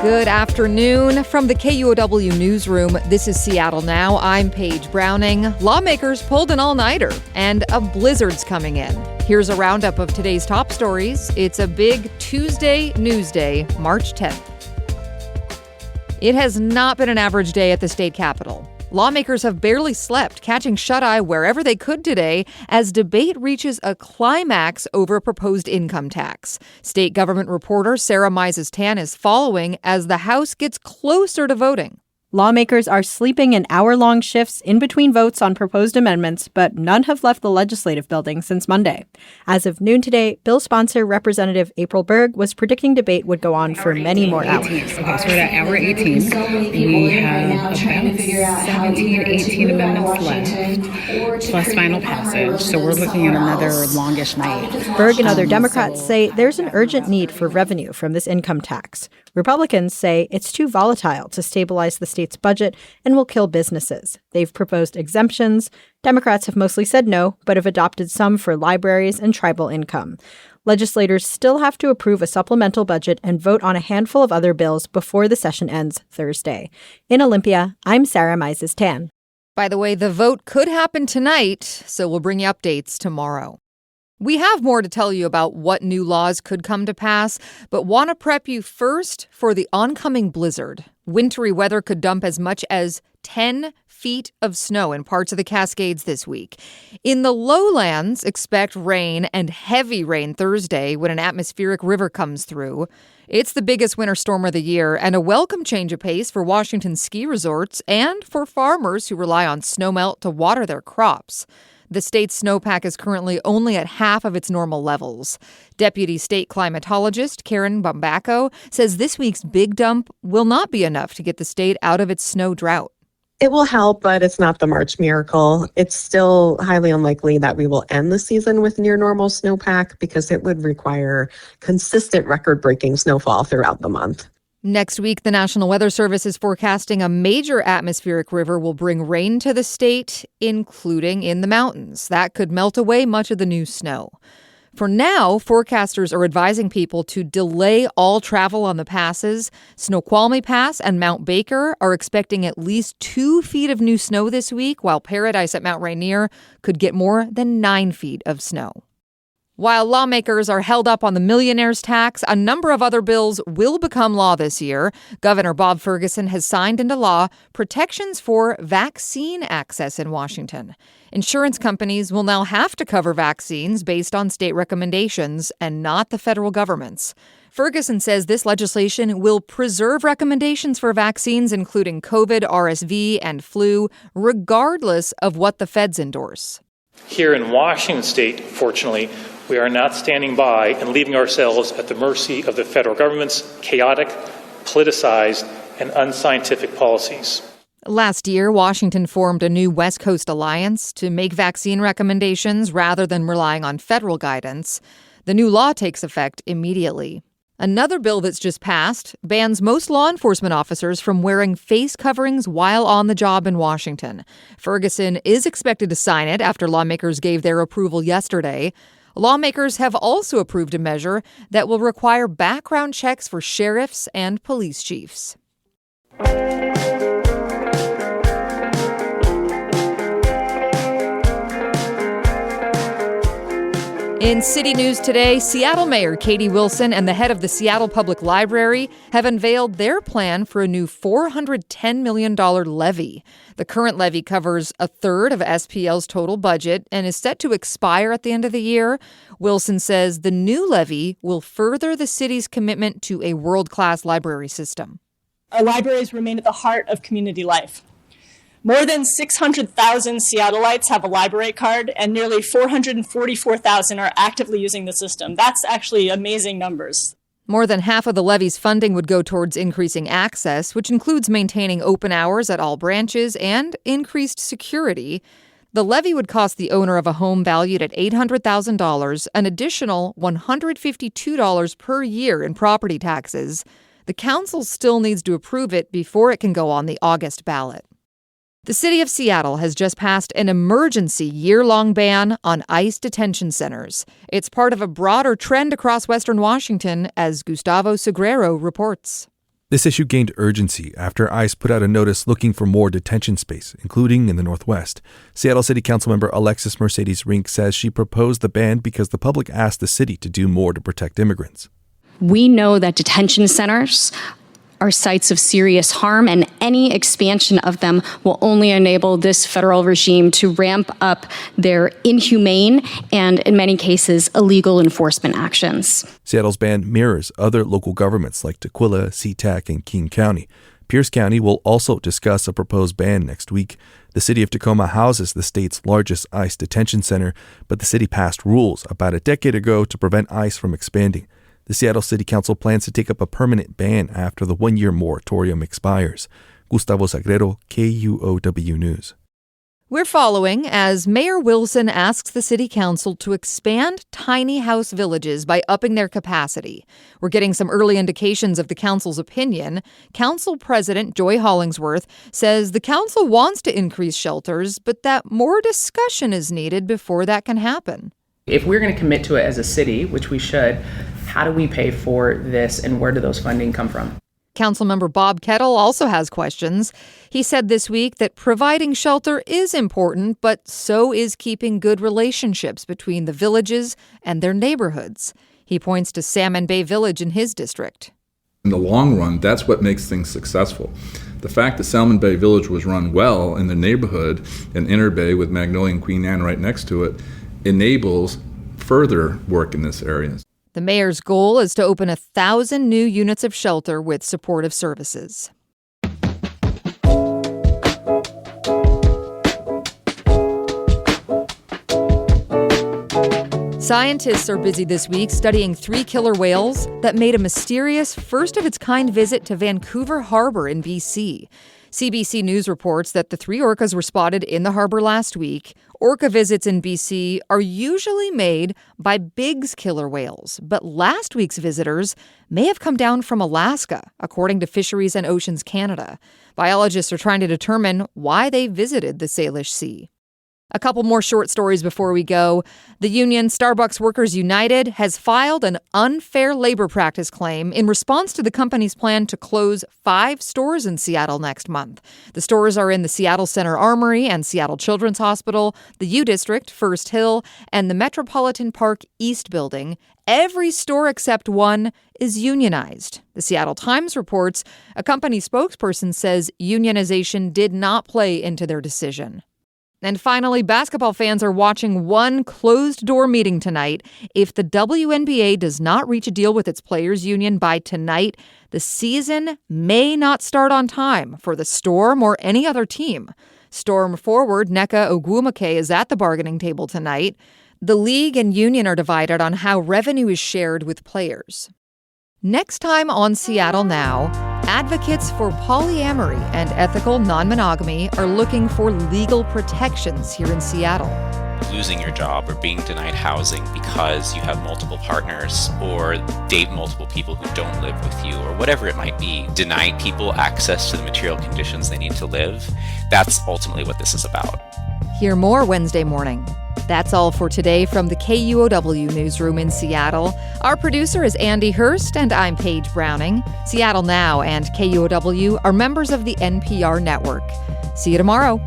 Good afternoon from the KUOW newsroom. This is Seattle Now. I'm Paige Browning. Lawmakers pulled an all-nighter, and a blizzard's coming in. Here's a roundup of today's top stories. It's a big Tuesday news day, March 10th. It has not been an average day at the state capitol. Lawmakers have barely slept, catching shut-eye wherever they could today as debate reaches a climax over a proposed income tax. State government reporter Sarah Mises-Tan is following as the House gets closer to voting. Lawmakers are sleeping in hour-long shifts in between votes on proposed amendments, but none have left the legislative building since Monday. As of noon today, bill sponsor Representative April Berg was predicting debate would go on for many more hours. Okay, so we're at hour 18. We have about 17, 18 amendments left, plus final passage. So we're looking at another longish night. Berg and other Democrats say there's an urgent need for revenue from this income tax. Republicans say it's too volatile to stabilize the state's budget and will kill businesses. They've proposed exemptions. Democrats have mostly said no, but have adopted some for libraries and tribal income. Legislators still have to approve a supplemental budget and vote on a handful of other bills before the session ends Thursday. In Olympia, I'm Sarah Mises-Tan. By the way, the vote could happen tonight, so we'll bring you updates tomorrow. We have more to tell you about what new laws could come to pass, but want to prep you first for the oncoming blizzard. Wintry weather could dump as much as 10 feet of snow in parts of the Cascades this week. In the lowlands, expect rain and heavy rain Thursday when an atmospheric river comes through. It's the biggest winter storm of the year and a welcome change of pace for Washington ski resorts and for farmers who rely on snowmelt to water their crops. The state's snowpack is currently only at half of its normal levels. Deputy State Climatologist Karen Bombacco says this week's big dump will not be enough to get the state out of its snow drought. It will help, but it's not the March miracle. It's still highly unlikely that we will end the season with near normal snowpack because it would require consistent record-breaking snowfall throughout the month. Next week, the National Weather Service is forecasting a major atmospheric river will bring rain to the state, including in the mountains. That could melt away much of the new snow. For now, forecasters are advising people to delay all travel on the passes. Snoqualmie Pass and Mount Baker are expecting at least 2 feet of new snow this week, while Paradise at Mount Rainier could get more than 9 feet of snow. While lawmakers are held up on the millionaire's tax, a number of other bills will become law this year. Governor Bob Ferguson has signed into law protections for vaccine access in Washington. Insurance companies will now have to cover vaccines based on state recommendations and not the federal government's. Ferguson says this legislation will preserve recommendations for vaccines, including COVID, RSV, and flu, regardless of what the feds endorse. Here in Washington state, fortunately, we are not standing by and leaving ourselves at the mercy of the federal government's chaotic, politicized, and unscientific policies. Last year, Washington formed a new West Coast alliance to make vaccine recommendations rather than relying on federal guidance. The new law takes effect immediately. Another bill that's just passed bans most law enforcement officers from wearing face coverings while on the job in Washington. Ferguson is expected to sign it after lawmakers gave their approval yesterday. Lawmakers have also approved a measure that will require background checks for sheriffs and police chiefs. In city news today, Seattle Mayor Katie Wilson and the head of the Seattle Public Library have unveiled their plan for a new $410 million levy. The current levy covers a third of SPL's total budget and is set to expire at the end of the year. Wilson says the new levy will further the city's commitment to a world-class library system. Our libraries remain at the heart of community life. More than 600,000 Seattleites have a library card, and nearly 444,000 are actively using the system. That's actually amazing numbers. More than half of the levy's funding would go towards increasing access, which includes maintaining open hours at all branches and increased security. The levy would cost the owner of a home valued at $800,000 an additional $152 per year in property taxes. The council still needs to approve it before it can go on the August ballot. The city of Seattle has just passed an emergency year-long ban on ICE detention centers. It's part of a broader trend across Western Washington, as Gustavo Segrero reports. This issue gained urgency after ICE put out a notice looking for more detention space, including in the Northwest. Seattle City Councilmember Alexis Mercedes Rink says she proposed the ban because the public asked the city to do more to protect immigrants. We know that detention centers are sites of serious harm, and any expansion of them will only enable this federal regime to ramp up their inhumane and, in many cases, illegal enforcement actions. Seattle's ban mirrors other local governments like Tukwila, SeaTac, and King County. Pierce County will also discuss a proposed ban next week. The city of Tacoma houses the state's largest ICE detention center, but the city passed rules about a decade ago to prevent ICE from expanding. The Seattle City Council plans to take up a permanent ban after the one-year moratorium expires. Gustavo Sagrero, KUOW News. We're following as Mayor Wilson asks the City Council to expand tiny house villages by upping their capacity. We're getting some early indications of the council's opinion. Council President Joy Hollingsworth says the council wants to increase shelters, but that more discussion is needed before that can happen. If we're going to commit to it as a city, which we should, how do we pay for this and where do those funding come from? Councilmember Bob Kettle also has questions. He said this week that providing shelter is important, but so is keeping good relationships between the villages and their neighborhoods. He points to Salmon Bay Village in his district. In the long run, that's what makes things successful. The fact that Salmon Bay Village was run well in the neighborhood in Inner Bay with Magnolia and Queen Anne right next to it enables further work in this area. The mayor's goal is to open 1,000 new units of shelter with supportive services. Scientists are busy this week studying 3 killer whales that made a mysterious first-of-its-kind visit to Vancouver Harbor in BC. CBC News reports that the 3 orcas were spotted in the harbor last week. Orca visits in BC are usually made by Biggs killer whales, but last week's visitors may have come down from Alaska, according to Fisheries and Oceans Canada. Biologists are trying to determine why they visited the Salish Sea. A couple more short stories before we go. The union Starbucks Workers United has filed an unfair labor practice claim in response to the company's plan to close 5 stores in Seattle next month. The stores are in the Seattle Center Armory and Seattle Children's Hospital, the U District, First Hill, and the Metropolitan Park East Building. Every store except one is unionized. The Seattle Times reports a company spokesperson says unionization did not play into their decision. And finally, basketball fans are watching one closed-door meeting tonight. If the WNBA does not reach a deal with its players' union by tonight, the season may not start on time for the Storm or any other team. Storm forward Nneka Ogwumike is at the bargaining table tonight. The league and union are divided on how revenue is shared with players. Next time on Seattle Now, advocates for polyamory and ethical non-monogamy are looking for legal protections here in Seattle. Losing your job or being denied housing because you have multiple partners or date multiple people who don't live with you or whatever it might be, denying people access to the material conditions they need to live, that's ultimately what this is about. Hear more Wednesday morning. That's all for today from the KUOW newsroom in Seattle. Our producer is Andy Hurst, and I'm Paige Browning. Seattle Now and KUOW are members of the NPR network. See you tomorrow.